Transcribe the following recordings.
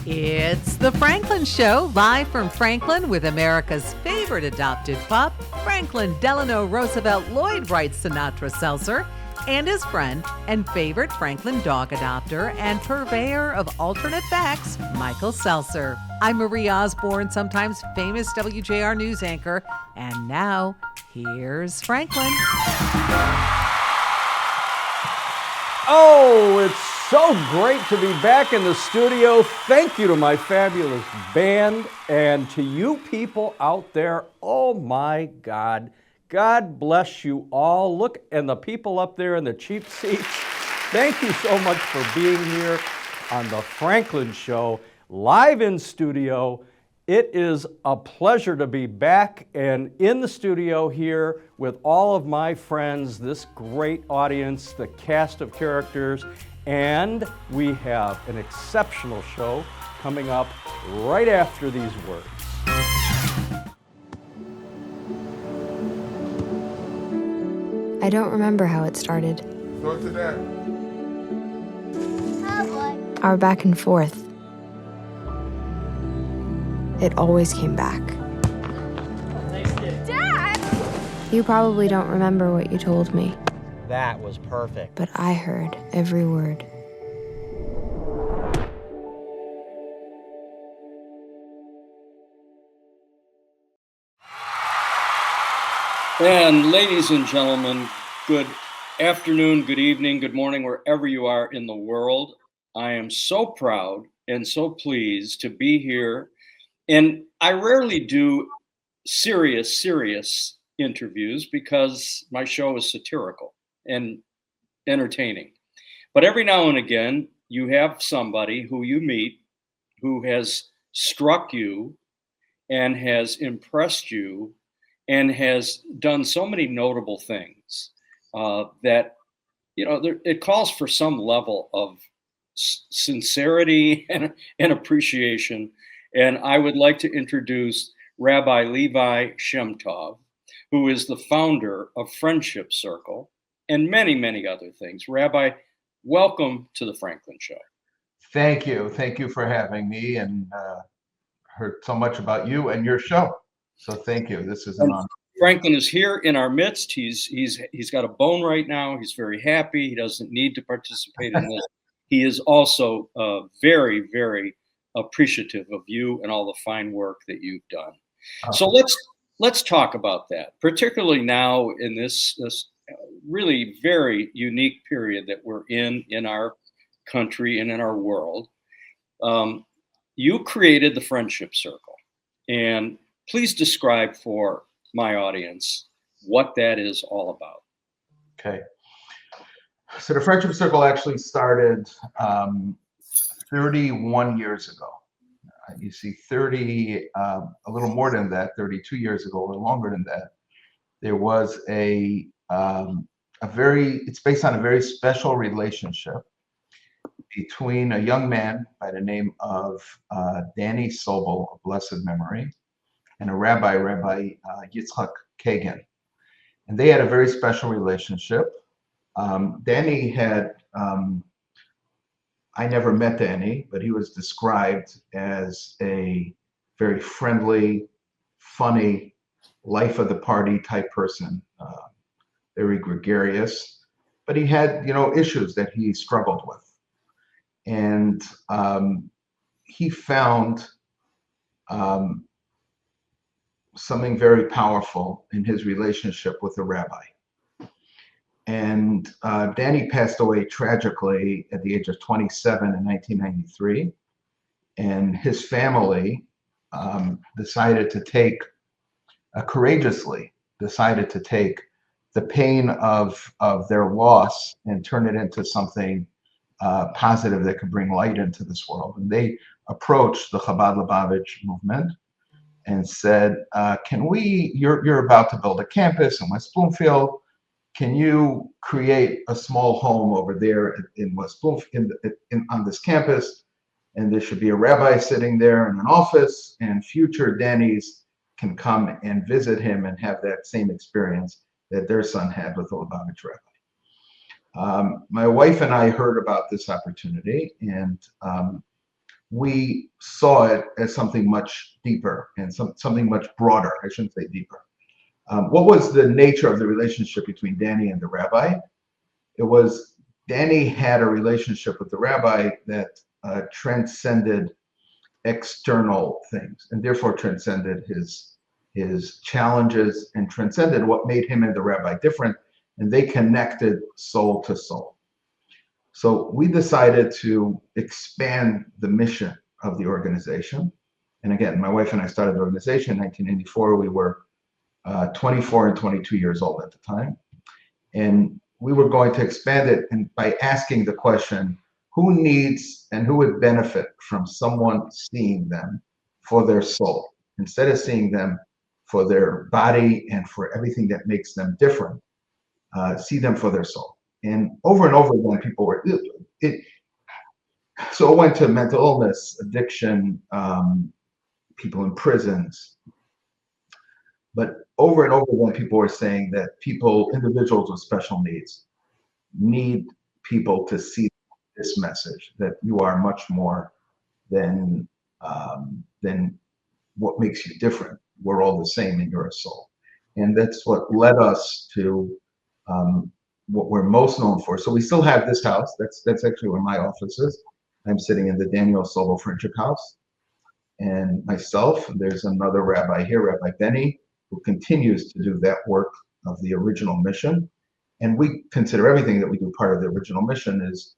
It's The Franklin Show, live from Franklin with America's favorite adopted pup, Franklin Delano Roosevelt Lloyd Wright Sinatra Seltzer, and his friend and favorite Franklin dog adopter and purveyor of alternate facts, Michael Seltzer. I'm Marie Osborne, sometimes famous WJR news anchor, and now here's Franklin. Oh, it's so great to be back in the studio. Thank you to my fabulous band and to you people out there. Oh my God. God bless you all. Look, and the people up there in the cheap seats. Thank you so much for being here on the Franklin Show, live in studio. It is a pleasure to be back and in the studio here with all of my friends, this great audience, the cast of characters, and we have an exceptional show coming up right after these words. I don't remember how it started. Go to that. Our back and forth. It always came back. Dad! You probably don't remember what you told me, That was perfect. but I heard every word. And ladies and gentlemen, good afternoon, good evening, good morning, wherever you are in the world. I am so proud and so pleased to be here. And I rarely do serious interviews because my show is satirical and entertaining. But every now and again, you have somebody who you meet who has struck you and has impressed you and has done so many notable things that, you know, it calls for some level of sincerity and appreciation. And I would like to introduce Rabbi Levi Shemtov, who is the founder of Friendship Circle and many, many other things. Rabbi, welcome to the Franklin Show. Thank you. Thank you for having me, and heard so much about you and your show. So thank you. This is an honor. Franklin is here in our midst. He's got a bone right now. He's very happy. He doesn't need to participate in this. He is also very, very appreciative of you and all the fine work that you've done. So let's talk about that, particularly now in this really very unique period that we're in our country and in our world. You created the Friendship Circle, and please describe for my audience what that is all about. Okay. So the Friendship Circle actually started 31 years ago. You see, 30, a little more than that, 32 years ago or longer than that, there was it's based on a very special relationship between a young man by the name of Danny Sobel, of blessed memory, and a Rabbi Yitzchak Kagan. And they had a very special relationship. Danny had, I never met Danny, but he was described as a very friendly, funny, life of the party type person, very gregarious, but he had, issues that he struggled with. And he found something very powerful in his relationship with the rabbi. And Danny passed away tragically at the age of 27 in 1993. And his family courageously decided to take the pain of their loss and turn it into something positive that could bring light into this world. And they approached the Chabad Lubavitch movement and said, you're about to build a campus in West Bloomfield. Can you create a small home over there in West Bloomfield on this campus? And there should be a rabbi sitting there in an office, and future Dannys can come and visit him and have that same experience that their son had with the Lubavitch rabbi. My wife and I heard about this opportunity, and we saw it as something much deeper and something much broader. I shouldn't say deeper. What was the nature of the relationship between Danny and the rabbi? It was Danny had a relationship with the rabbi that transcended external things, and therefore transcended his challenges and transcended what made him and the rabbi different, and they connected soul to soul. So we decided to expand the mission of the organization. And again, my wife and I started the organization in 1984. We were 24 and 22 years old at the time. And we were going to expand it and by asking the question, who needs and who would benefit from someone seeing them for their soul, instead of seeing them for their body and for everything that makes them different, see them for their soul. And over again, people were, so it went to mental illness, addiction, people in prisons. But over and over again, people were saying that individuals with special needs need people to see this message, that you are much more than what makes you different. We're all the same and you're a soul. And that's what led us to what we're most known for. So we still have this house. That's actually where my office is. I'm sitting in the Daniel Sobel Friendship House. And myself, there's another rabbi here, Rabbi Benny, who continues to do that work of the original mission. And we consider everything that we do part of the original mission is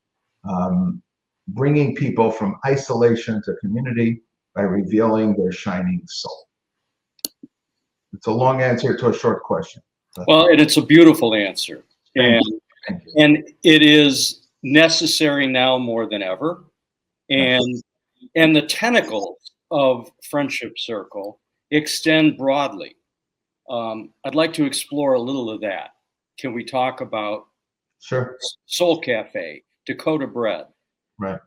bringing people from isolation to community by revealing their shining soul. It's a long answer to a short question. Well, and it's a beautiful answer. And it is necessary now more than ever. And the tentacles of Friendship Circle extend broadly. I'd like to explore a little of that. Can we talk about Sure. Soul Cafe, Dakota Bread? Right.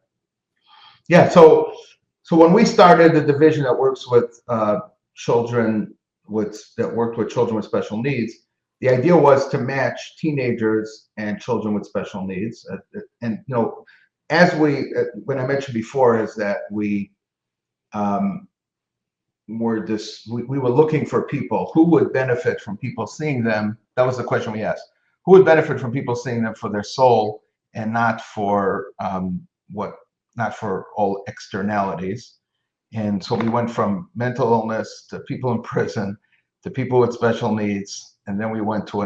Yeah. So when we started the division that works with children with special needs, the idea was to match teenagers and children with special needs. And as when I mentioned before, is that we were looking for people who would benefit from people seeing them. That was the question we asked. Who would benefit from people seeing them for their soul and not for all externalities? And so we went from mental illness to people in prison to people with special needs. And then we went to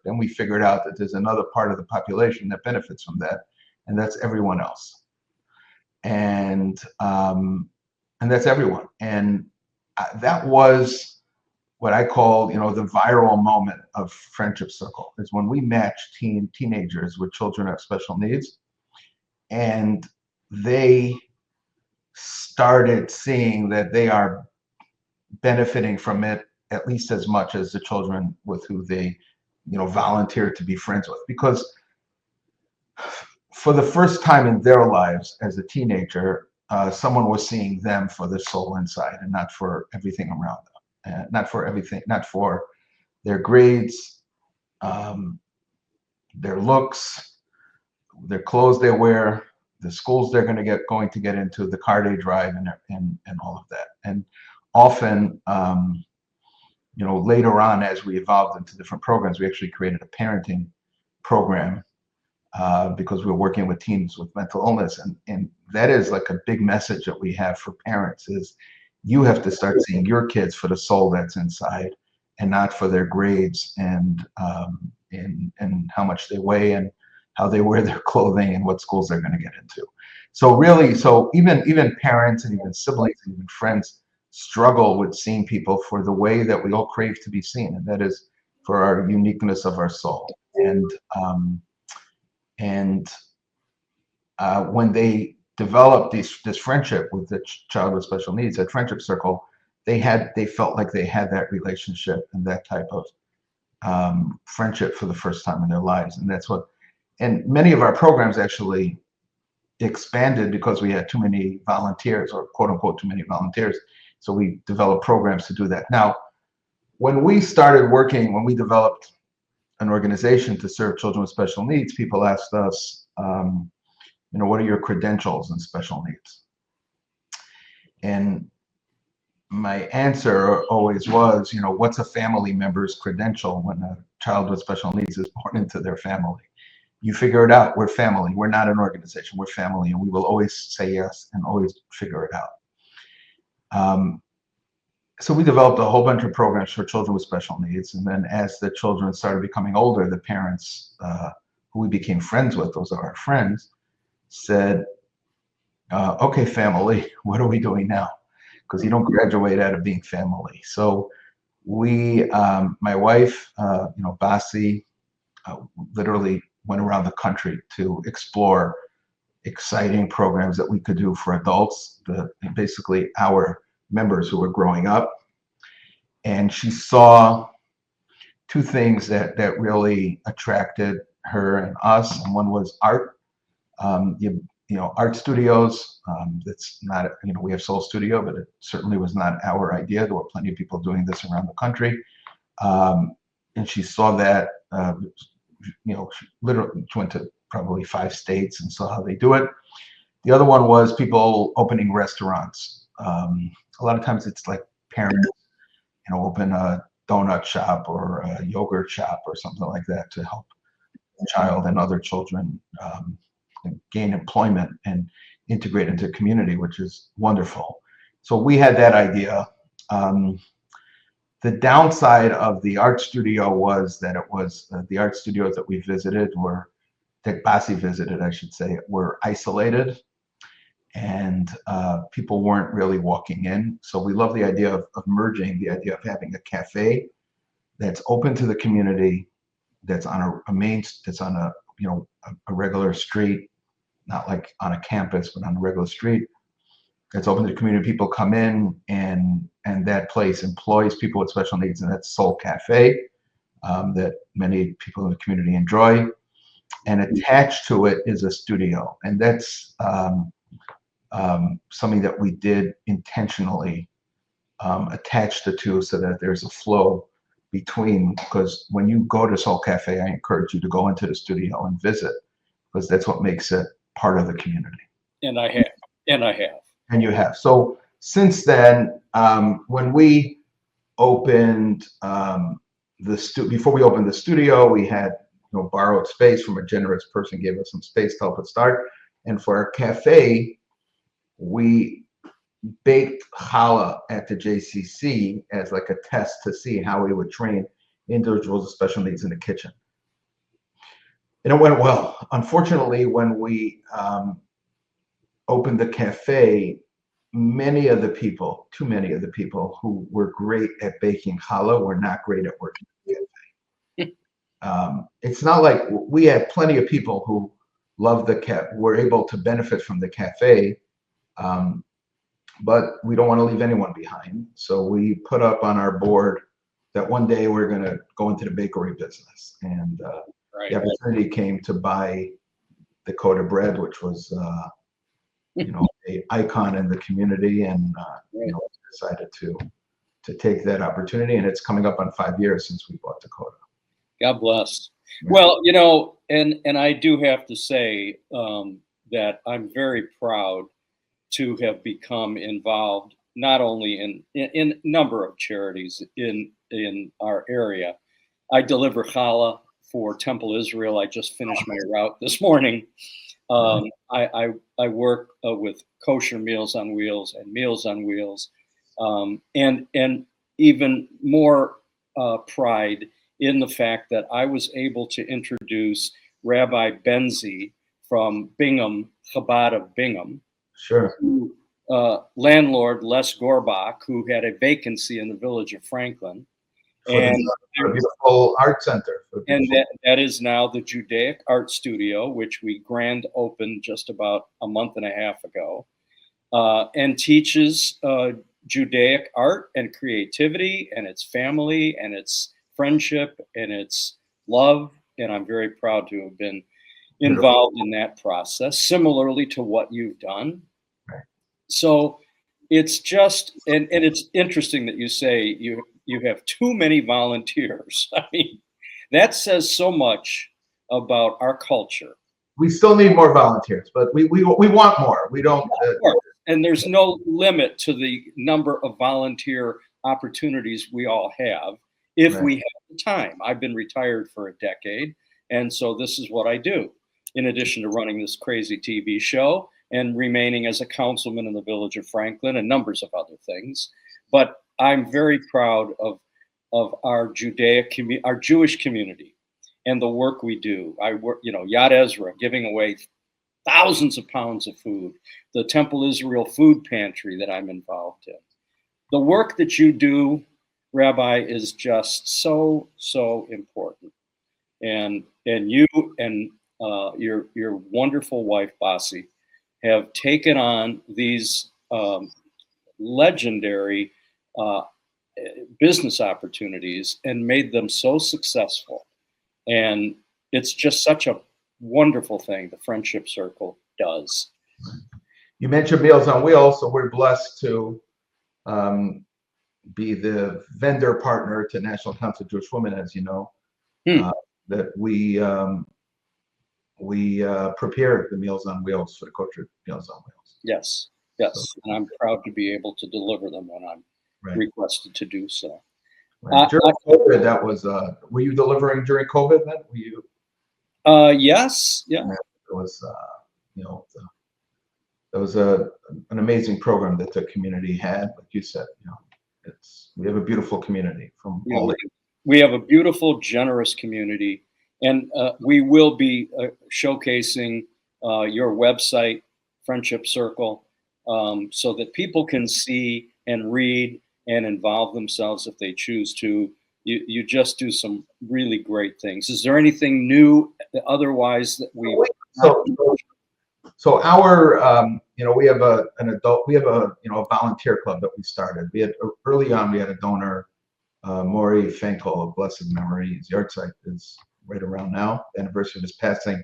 then we figured out that there's another part of the population that benefits from that, and that's everyone else. And that's everyone. And that was what I call, the viral moment of Friendship Circle, is when we matched teenagers with children with special needs, and they started seeing that they are benefiting from it at least as much as the children with who they, volunteered to be friends with. Because for the first time in their lives as a teenager, someone was seeing them for their soul inside and not for everything around them, not for their grades, their looks, their clothes they wear, the schools they're going to get into, the car they drive, and all of that. And often, later on, as we evolved into different programs, we actually created a parenting program because we're working with teens with mental illness. And that is like a big message that we have for parents is you have to start seeing your kids for the soul that's inside and not for their grades and how much they weigh and how they wear their clothing and what schools they're going to get into. So really, even parents and even siblings and even friends struggle with seeing people for the way that we all crave to be seen, and that is for our uniqueness of our soul. And when they developed this friendship with the child with special needs at Friendship Circle, they felt like they had that relationship and that type of friendship for the first time in their lives. And many of our programs actually expanded because we had too many volunteers, or quote unquote too many volunteers. So we developed programs to do that. Now, when we developed an organization to serve children with special needs, people asked us, what are your credentials in special needs? And my answer always was, what's a family member's credential when a child with special needs is born into their family? You figure it out. We're family. We're not an organization. We're family, and we will always say yes and always figure it out. So we developed a whole bunch of programs for children with special needs. And then as the children started becoming older, the parents who we became friends with, those are our friends, said, okay, family, what are we doing now? Because you don't graduate out of being family. So we, my wife, Basi, literally went around the country to explore exciting programs that we could do for adults, basically our members who were growing up. And she saw two things that really attracted her and us. And one was art. Art studios. That's not, we have Soul Studio, but it certainly was not our idea. There were plenty of people doing this around the country. And she saw that, she literally went to probably 5 states and saw how they do it. The other one was people opening restaurants. A lot of times it's like parents, open a donut shop or a yogurt shop or something like that to help the child and other children gain employment and integrate into the community, which is wonderful. So we had that idea. The downside of the art studio was that it was the art studios that we visited that Basi visited, I should say, were isolated, and people weren't really walking in. So we love the idea of merging the idea of having a cafe that's open to the community, that's on that's on a regular street, not like on a campus, but on a regular street, that's open to the community. People come in, and that place employs people with special needs, and that's Soul Cafe that many people in the community enjoy. And attached to it is a studio, and that's something that we did intentionally, attach the two so that there's a flow between, because when you go to Soul Cafe, I encourage you to go into the studio and visit, because that's what makes it part of the community. And I have. And you have. So since then, when we opened before we opened the studio, we had borrowed space from a generous person, gave us some space to help us start. And for our cafe, we baked challah at the JCC as like a test to see how we would train individuals with special needs in the kitchen. And it went well. Unfortunately, when we opened the cafe, too many of the people who were great at baking challah were not great at working in the cafe. It's not like we had plenty of people who loved the cafe, were able to benefit from the cafe, but we don't want to leave anyone behind. So we put up on our board that one day we're going to go into the bakery business. And the opportunity came to buy Dakota Bread, which was an icon in the community, and decided to take that opportunity. And it's coming up on 5 years since we bought Dakota. God bless. Well, and I do have to say that I'm very proud to have become involved not only in a number of charities in our area. I deliver challah for Temple Israel. I just finished my route this morning. I work with Kosher Meals on Wheels and Meals on Wheels, and even more pride in the fact that I was able to introduce Rabbi Benzi from Bingham, Chabad of Bingham, sure, to landlord Les Gorbach, who had a vacancy in the village of Franklin. And a beautiful art center. And that is now the Judaic Art Studio, which we grand opened just about a month and a half ago, and teaches Judaic art and creativity and its family and its friendship and its love. And I'm very proud to have been involved in that process, similarly to what you've done. Right. So it's just, and it's interesting that you say you have too many volunteers. I mean, that says so much about our culture. We still need more volunteers, but we want more. We don't. and there's no limit to the number of volunteer opportunities we all have if Right. we have the time. I've been retired for a decade, and so this is what I do, in addition to running this crazy TV show and remaining as a councilman in the village of Franklin and numbers of other things. But I'm very proud of our our Jewish community and the work we do. I work, Yad Ezra, giving away thousands of pounds of food, the Temple Israel food pantry that I'm involved in. The work that you do, Rabbi, is just so, so important. And you and your wonderful wife, Basi, have taken on these legendary business opportunities and made them so successful. And it's just such a wonderful thing the Friendship Circle does. You mentioned Meals on Wheels, so we're blessed to be the vendor partner to National Council of Jewish Women, as you know. That we prepare the Meals on Wheels for the kosher Meals on Wheels. Yes, so, and I'm proud to be able to deliver them when I'm requested to do so. Right. During COVID, that was. Were you delivering during COVID then? Were you? Yes. Yeah. It was. It was an amazing program that the community had. Like you said, we have a beautiful community from all the. We have a beautiful, generous community, and we will be showcasing your website, Friendship Circle, so that people can see and read and involve themselves if they choose to. You just do some really great things. Is there anything new otherwise that we? So our, we have an adult, we have a volunteer club that we started. We had early on, we had a donor, Maury Finkel of blessed memory. His yard site is right around now, the anniversary of his passing.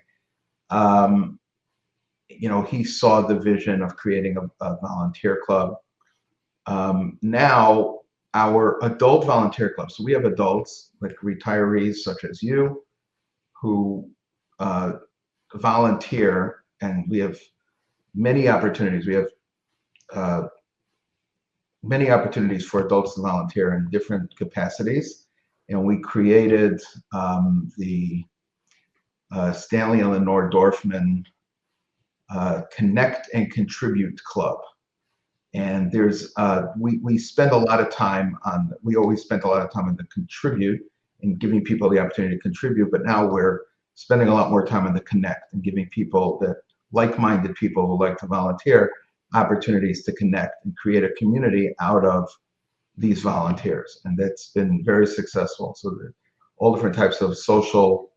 He saw the vision of creating a volunteer club. Now our adult volunteer club, so we have adults like retirees such as you who volunteer, and we have many opportunities. We have many opportunities for adults to volunteer in different capacities. And we created the Stanley and Lenore Dorfman Connect and Contribute Club. And there's we spend a lot of time on, we always spent a lot of time on the contribute and giving people the opportunity to contribute, but now we're spending a lot more time on the connect and giving people, that like-minded people who like to volunteer, opportunities to connect and create a community out of these volunteers. And that's been very successful. So that all different types of social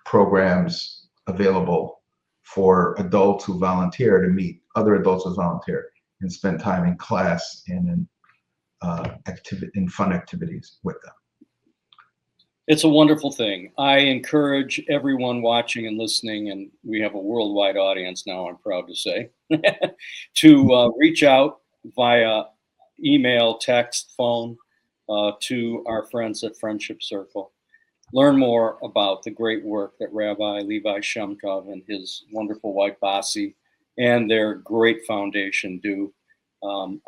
programs available for adults who volunteer to meet other adults who volunteer and spend time in class and in fun activities with them. It's a wonderful thing. I encourage everyone watching and listening, and we have a worldwide audience now, I'm proud to say, to reach out via email, text, phone to our friends at Friendship Circle. Learn more about the great work that Rabbi Levi Shemtov and his wonderful wife Basi and their great foundation do.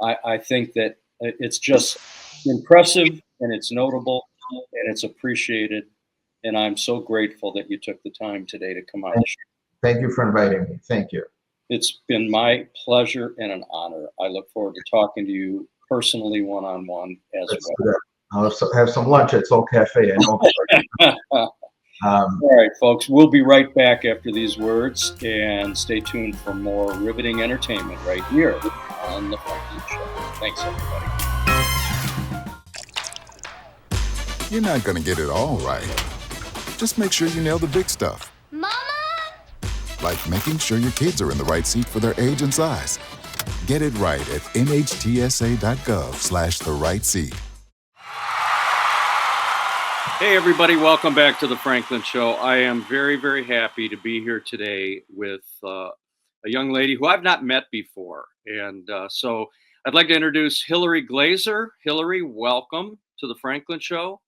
I think that it's just impressive and it's notable and it's appreciated. And I'm so grateful that you took the time today to come on the show. Thank you for inviting me. Thank you. It's been my pleasure and an honor. I look forward to talking to you personally one-on-one as well. I'll have some lunch at Soul Cafe. I know. All right, folks, we'll be right back after these words, and stay tuned for more riveting entertainment right here on The Franklin Show. Thanks, everybody. You're not going to get it all right. Just make sure you nail the big stuff. Mama! Like making sure your kids are in the right seat for their age and size. Get it right at nhtsa.gov/the-right-seat. Hey, everybody. Welcome back to The Franklin Show. I am very, very happy to be here today with a young lady who I've not met before. And so I'd like to introduce Hillary Glaser. Hillary, welcome to The Franklin Show.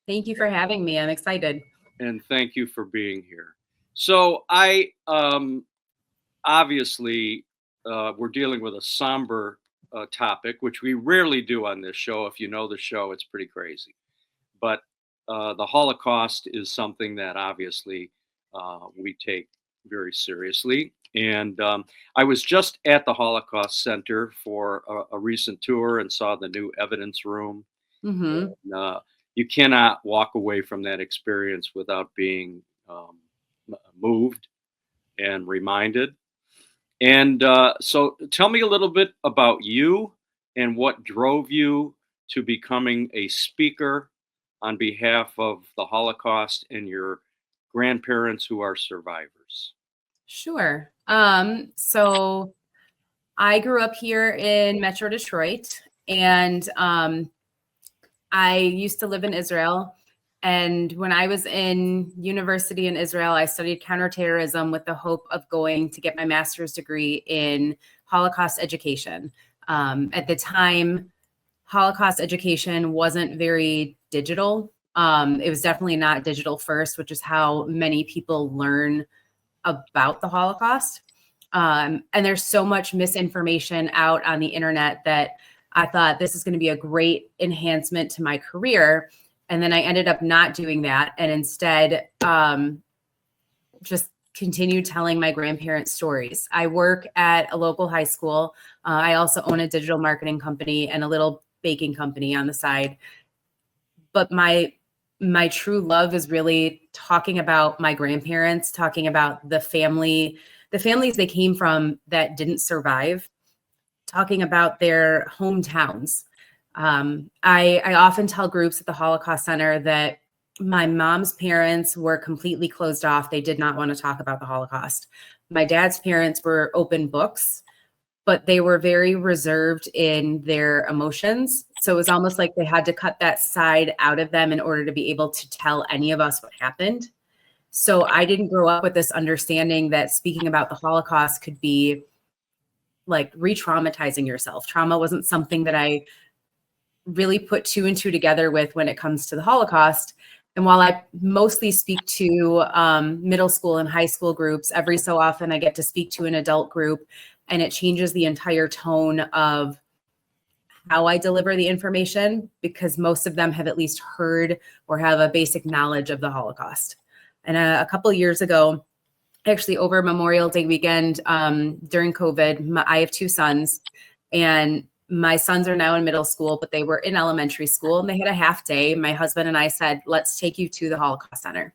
Thank you for having me. I'm excited. And thank you for being here. So I obviously we're dealing with a somber topic, which we rarely do on this show. If you know the show, it's pretty crazy. But the Holocaust is something that obviously we take very seriously. And I was just at the Holocaust Center for a recent tour and saw the new evidence room. Mm-hmm. And, you cannot walk away from that experience without being moved and reminded. And so tell me a little bit about you and what drove you to becoming a speaker on behalf of the Holocaust and your grandparents who are survivors. Sure. So I grew up here in Metro Detroit, and I used to live in Israel. And when I was in university in Israel, I studied counterterrorism with the hope of going to get my master's degree in Holocaust education. At the time, Holocaust education wasn't very digital. It was definitely not digital first, which is how many people learn about the Holocaust. And there's so much misinformation out on the internet that I thought this is going to be a great enhancement to my career. And then I ended up not doing that, and instead just continued telling my grandparents' stories. I work at a local high school. I also own a digital marketing company and a little baking company on the side. But my true love is really talking about my grandparents, talking about the families they came from that didn't survive, talking about their hometowns. I often tell groups at the Holocaust Center that my mom's parents were completely closed off. They did not want to talk about the Holocaust. My dad's parents were open books, but they were very reserved in their emotions. So it was almost like they had to cut that side out of them in order to be able to tell any of us what happened. So I didn't grow up with this understanding that speaking about the Holocaust could be like re-traumatizing yourself. Trauma wasn't something that I really put two and two together with when it comes to the Holocaust. And while I mostly speak to middle school and high school groups, every so often I get to speak to an adult group, and it changes the entire tone of how I deliver the information, because most of them have at least heard or have a basic knowledge of the Holocaust. And a couple of years ago, actually over Memorial Day weekend, during COVID, I have two sons, and my sons are now in middle school, but they were in elementary school, and they had a half day. My husband and I said, let's take you to the Holocaust Center.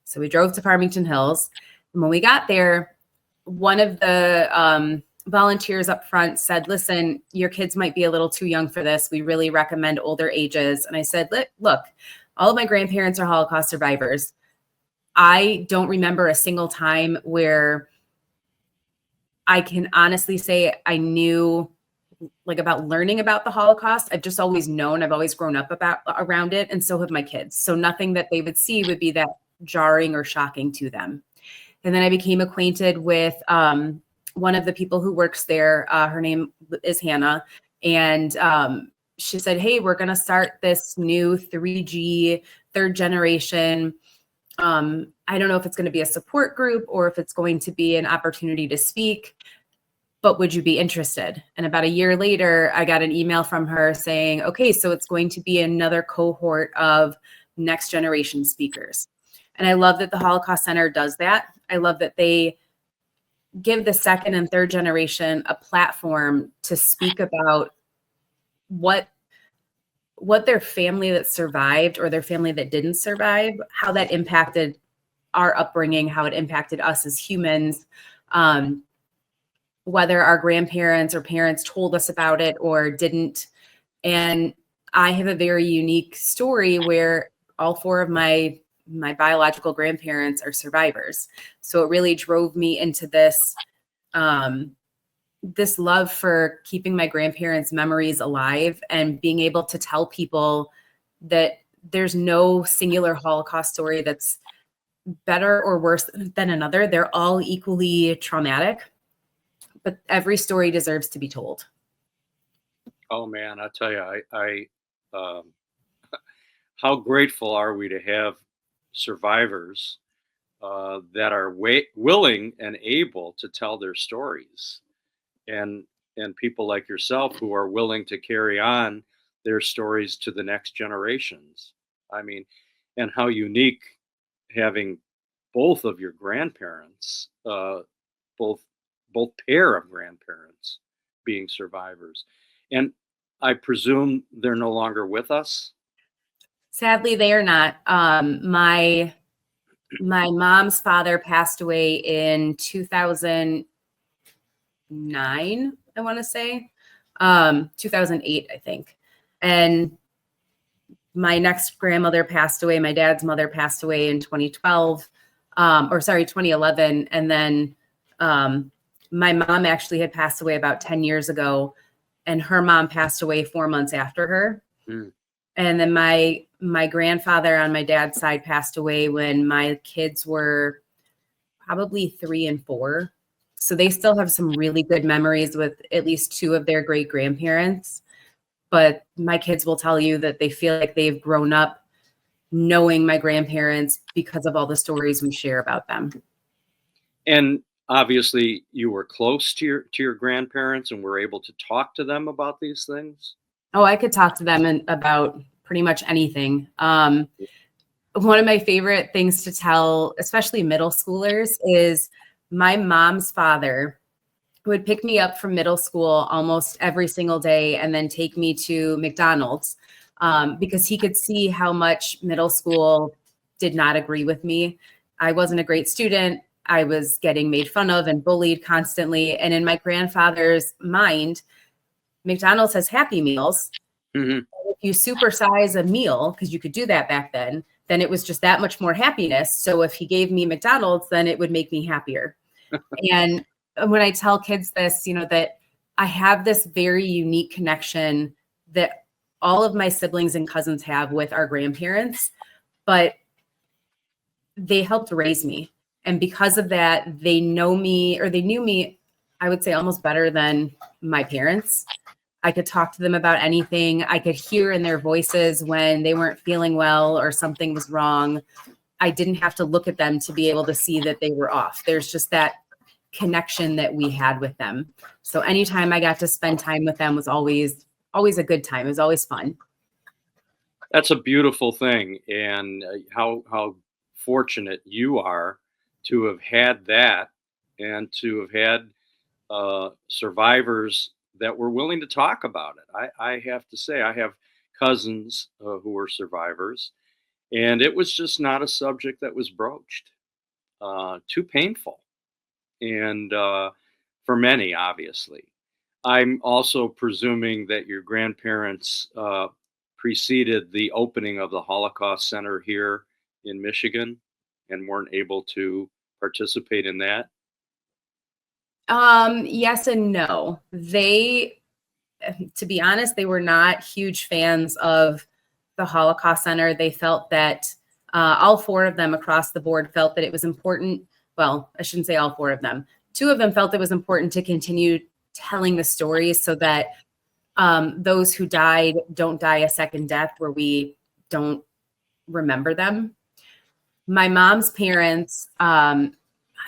So we drove to Farmington Hills. And when we got there, one of the volunteers up front said, listen, your kids might be a little too young for this. We really recommend older ages. And I said, look, all of my grandparents are Holocaust survivors. I don't remember a single time where I can honestly say I knew like about learning about the Holocaust. I've just always known, I've always grown up around it. And so have my kids. So nothing that they would see would be that jarring or shocking to them. And then I became acquainted with one of the people who works there. Her name is Hannah. And she said, hey, we're going to start this new 3G, third generation. I don't know if it's going to be a support group or if it's going to be an opportunity to speak, but would you be interested? And about a year later, I got an email from her saying, okay, so it's going to be another cohort of next generation speakers. And I love that the Holocaust Center does that. I love that they give the second and third generation a platform to speak about what their family that survived or their family that didn't survive, how that impacted our upbringing, how it impacted us as humans, whether our grandparents or parents told us about it or didn't. And I have a very unique story where all four of my biological grandparents are survivors. So it really drove me into this this love for keeping my grandparents' memories alive and being able to tell people that there's no singular Holocaust story that's better or worse than another. They're all equally traumatic, but every story deserves to be told. Oh man, I tell you, I how grateful are we to have survivors that are willing and able to tell their stories. and people like yourself who are willing to carry on their stories to the next generations. I mean, and how unique having both of your grandparents, both pair of grandparents being survivors. And I presume they're no longer with us. Sadly, they are not. My mom's father passed away in 2009, I want to say, 2008, I think. And my next grandmother passed away. My dad's mother passed away in 2012, 2011. And then my mom actually had passed away about 10 years ago, and her mom passed away 4 months after her. Mm. And then my grandfather on my dad's side passed away when my kids were probably 3 and 4. So they still have some really good memories with at least 2 of their great grandparents. But my kids will tell you that they feel like they've grown up knowing my grandparents because of all the stories we share about them. And obviously you were close to your grandparents and were able to talk to them about these things. Oh, I could talk to them about pretty much anything. One of my favorite things to tell, especially middle schoolers, is my mom's father would pick me up from middle school almost every single day and then take me to McDonald's because he could see how much middle school did not agree with me. I wasn't a great student. I was getting made fun of and bullied constantly. And in my grandfather's mind, McDonald's has Happy Meals. Mm-hmm. If you supersize a meal, because you could do that back then it was just that much more happiness. So if he gave me McDonald's, then it would make me happier. And when I tell kids this, that I have this very unique connection that all of my siblings and cousins have with our grandparents, but they helped raise me. And because of that, they know me, or they knew me, I would say almost better than my parents. I could talk to them about anything. I could hear in their voices when they weren't feeling well or something was wrong. I didn't have to look at them to be able to see that they were off. There's just that connection that we had with them. So anytime I got to spend time with them was always a good time. It was always fun. That's a beautiful thing. And how fortunate you are to have had that and to have had survivors that were willing to talk about it. I have to say, I have cousins who were survivors, and it was just not a subject that was broached. Too painful. And for many, obviously. I'm also presuming that your grandparents preceded the opening of the Holocaust Center here in Michigan and weren't able to participate in that. Yes and no. They, to be honest, they were not huge fans of the Holocaust Center. They felt that all 4 of them across the board felt that it was important. Well, I shouldn't say all 4 of them. 2 of them felt it was important to continue telling the stories so that those who died don't die a second death where we don't remember them. My mom's parents, my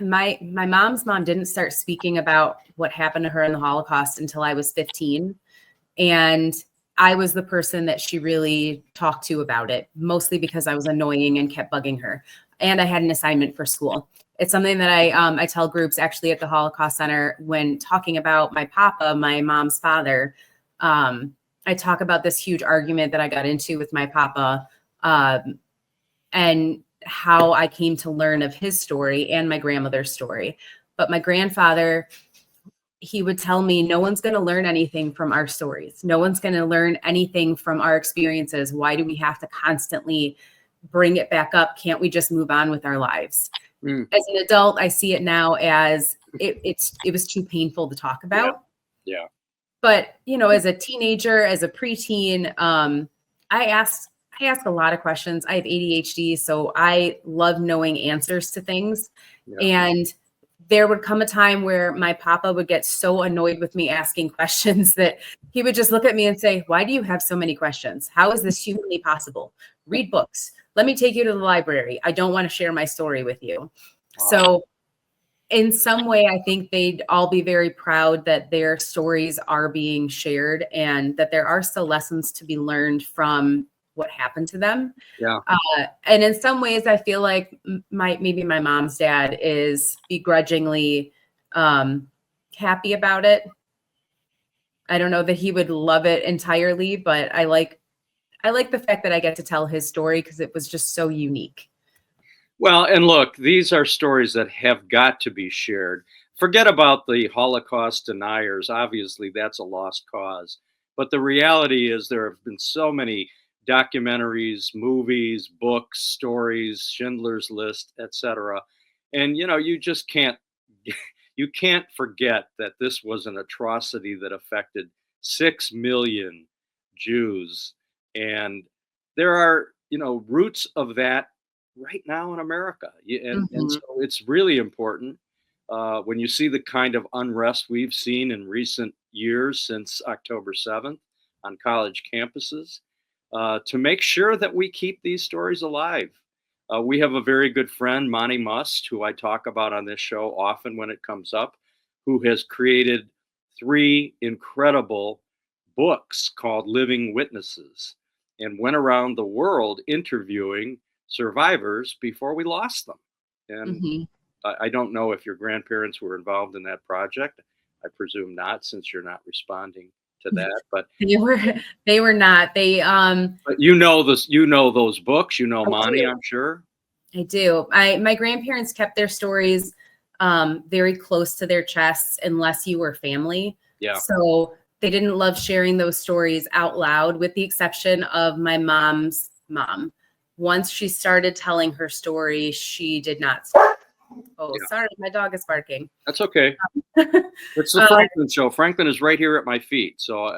mom's mom didn't start speaking about what happened to her in the Holocaust until I was 15. And I was the person that she really talked to about it, mostly because I was annoying and kept bugging her. And I had an assignment for school. It's something that I tell groups actually at the Holocaust Center when talking about my papa, my mom's father. I talk about this huge argument that I got into with my papa and how I came to learn of his story and my grandmother's story. But my grandfather, he would tell me, no one's going to learn anything from our stories. No one's going to learn anything from our experiences. Why do we have to constantly bring it back up? Can't we just move on with our lives? As an adult, I see it now as it was too painful to talk about. Yeah. But, as a teenager, as a preteen, I ask a lot of questions. I have ADHD, so I love knowing answers to things. Yeah. And there would come a time where my papa would get so annoyed with me asking questions that he would just look at me and say, why do you have so many questions? How is this humanly possible? Read books. Let me take you to the library. I don't want to share my story with you. Wow. So in some way, I think they'd all be very proud that their stories are being shared and that there are still lessons to be learned from what happened to them. Yeah. And in some ways, I feel like maybe my mom's dad is begrudgingly happy about it. I don't know that he would love it entirely, but I like the fact that I get to tell his story because it was just so unique. Well, and look, these are stories that have got to be shared. Forget about the Holocaust deniers. Obviously, that's a lost cause. But the reality is there have been so many documentaries, movies, books, stories, Schindler's List, etc. And you just can't you can't forget that this was an atrocity that affected 6 million Jews. And there are, roots of that right now in America. And so it's really important when you see the kind of unrest we've seen in recent years since October 7th on college campuses, to make sure that we keep these stories alive. We have a very good friend, Monty Must, who I talk about on this show often when it comes up, who has created 3 incredible books called Living Witnesses and went around the world interviewing survivors before we lost them. And I don't know if your grandparents were involved in that project. I presume not, since you're not responding to that. But they were not. They but those books. Monty, I'm sure. I do. My grandparents kept their stories very close to their chests unless you were family. Yeah. So they didn't love sharing those stories out loud, with the exception of my mom's mom. Once she started telling her story, she did not stop. Oh, yeah. Sorry, my dog is barking. That's okay. It's the Franklin show. Franklin is right here at my feet. So,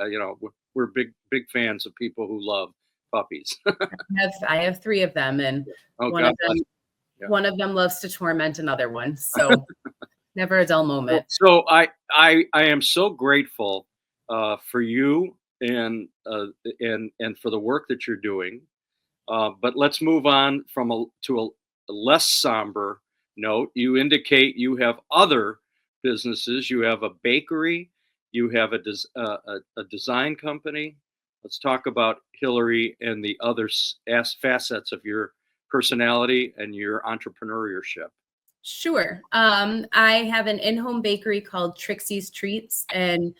we're big fans of people who love puppies. I have 3 of them, and one of them loves to torment another one. So never a dull moment. So I am so grateful for you and for the work that you're doing. But let's move on to a less somber note. You indicate you have other businesses. You have a bakery. You have a design company. Let's talk about Hillary and the other facets of your personality and your entrepreneurship. Sure. I have an in-home bakery called Trixie's Treats, and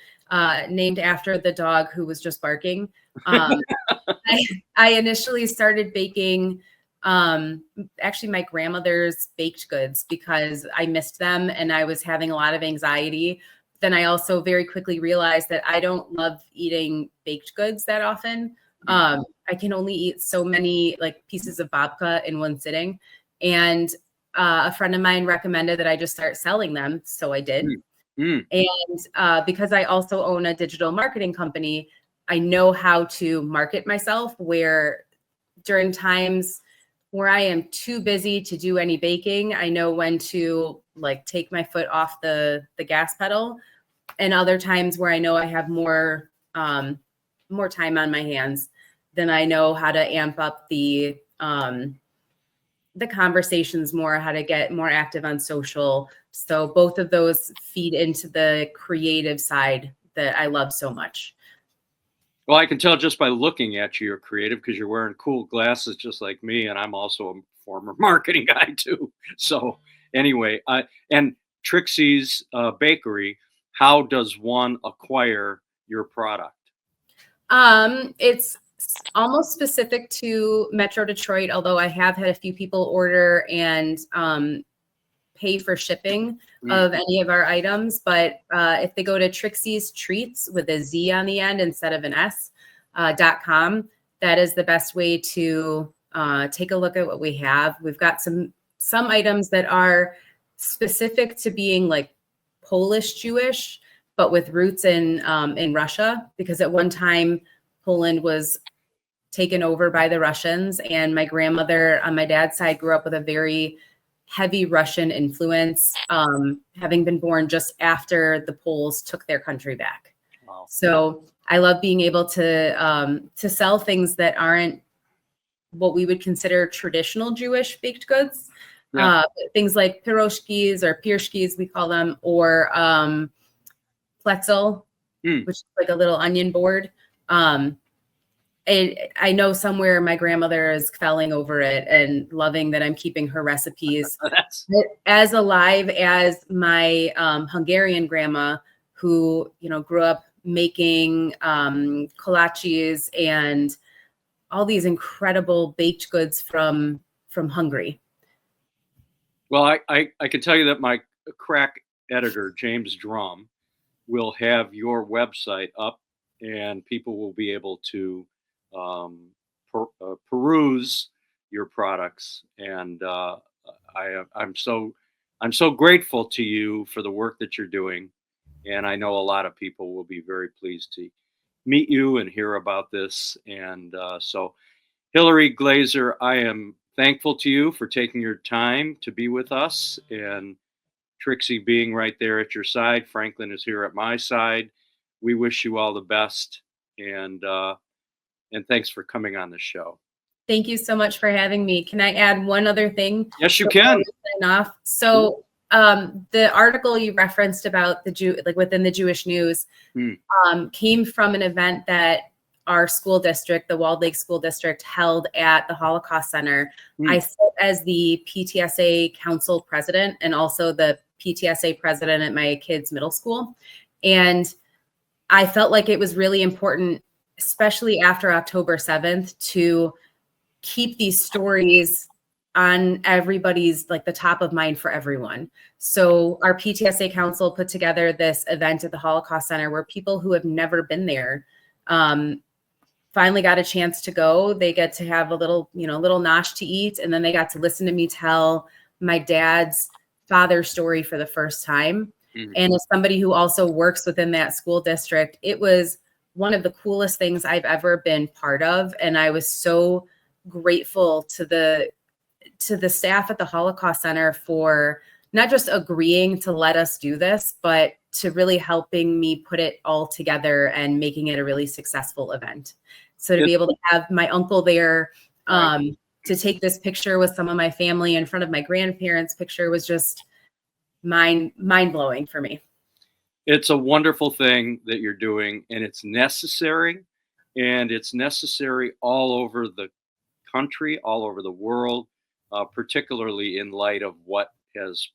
named after the dog who was just barking. I initially started baking actually my grandmother's baked goods because I missed them and I was having a lot of anxiety. Then I also very quickly realized that I don't love eating baked goods that often. I can only eat so many pieces of babka in one sitting. And a friend of mine recommended that I just start selling them. So I did. And because I also own a digital marketing company, I know how to market myself, where during times where I am too busy to do any baking, I know when to take my foot off the gas pedal. And other times where I know I have more time on my hands, then I know how to amp up the conversations more, how to get more active on social. So both of those feed into the creative side that I love so much. Well, I can tell just by looking at you, you're creative because you're wearing cool glasses just like me. And I'm also a former marketing guy too. So anyway, and Trixie's Bakery, how does one acquire your product? It's almost specific to Metro Detroit, although I have had a few people order and pay for shipping of any of our items. But if they go to Trixie's Treats with a Z on the end instead of an S .com, that is the best way to take a look at what we have. We've got some items that are specific to being Polish Jewish, but with roots in Russia, because at one time Poland was taken over by the Russians, and my grandmother on my dad's side grew up with a very heavy Russian influence, having been born just after the Poles took their country back. Wow. So I love being able to sell things that aren't what we would consider traditional Jewish baked goods, Yeah. Things like piroshkis or pirshkis, we call them, or pretzel, which is like a little onion board. I know somewhere my grandmother is felling over it and loving that I'm keeping her recipes. As alive as my Hungarian grandma, who grew up making kolaches and all these incredible baked goods from Hungary. Well, I can tell you that my crack editor, James Drum, will have your website up, and people will be able to peruse your products. And I'm so grateful to you for the work that you're doing. And I know a lot of people will be very pleased to meet you and hear about this. And so, Hillary Glaser, I am thankful to you for taking your time to be with us, and Trixie being right there at your side. Franklin is here at my side. We wish you all the best, and thanks for coming on the show. Thank you so much for having me. Can I add one other thing? Yes, you can. So the article you referenced about within the Jewish News came from an event that our school district, the Walled Lake School District, held at the Holocaust Center. I sit as the PTSA Council President and also the PTSA President at my kids' middle school. And I felt like it was really important, especially after October 7th, to keep these stories on everybody's, the top of mind for everyone. So our PTSA Council put together this event at the Holocaust Center where people who have never been there finally got a chance to go. They get to have a little nosh to eat, and then they got to listen to me tell my dad's father story for the first time. And as somebody who also works within that school district, it was one of the coolest things I've ever been part of. And I was so grateful to the staff at the Holocaust Center for not just agreeing to let us do this, but to really helping me put it all together and making it a really successful event. So to be able to have my uncle there, to take this picture with some of my family in front of my grandparents' picture was just mind-blowing for me. It's a wonderful thing that you're doing, and it's necessary, all over the country, all over the world, particularly in light of what has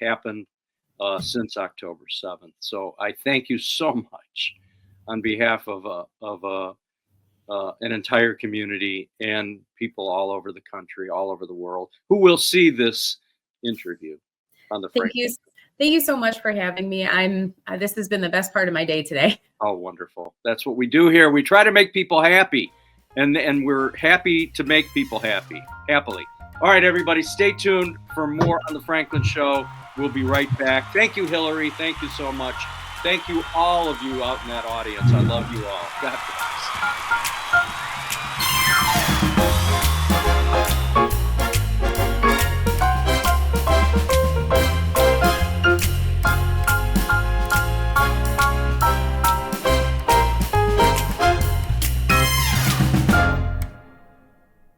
happened since October 7th. So I thank you so much on behalf of an entire community and people all over the country, all over the world, who will see this interview on the Franklin. Thank you so much for having me. This has been the best part of my day today. Oh, wonderful. That's what we do here. We try to make people happy, and we're happy to make people happily. All right, everybody, stay tuned for more on The Franklin Show. We'll be right back. Thank you, Hillary. Thank you so much. Thank you, all of you out in that audience. I love you all. God bless.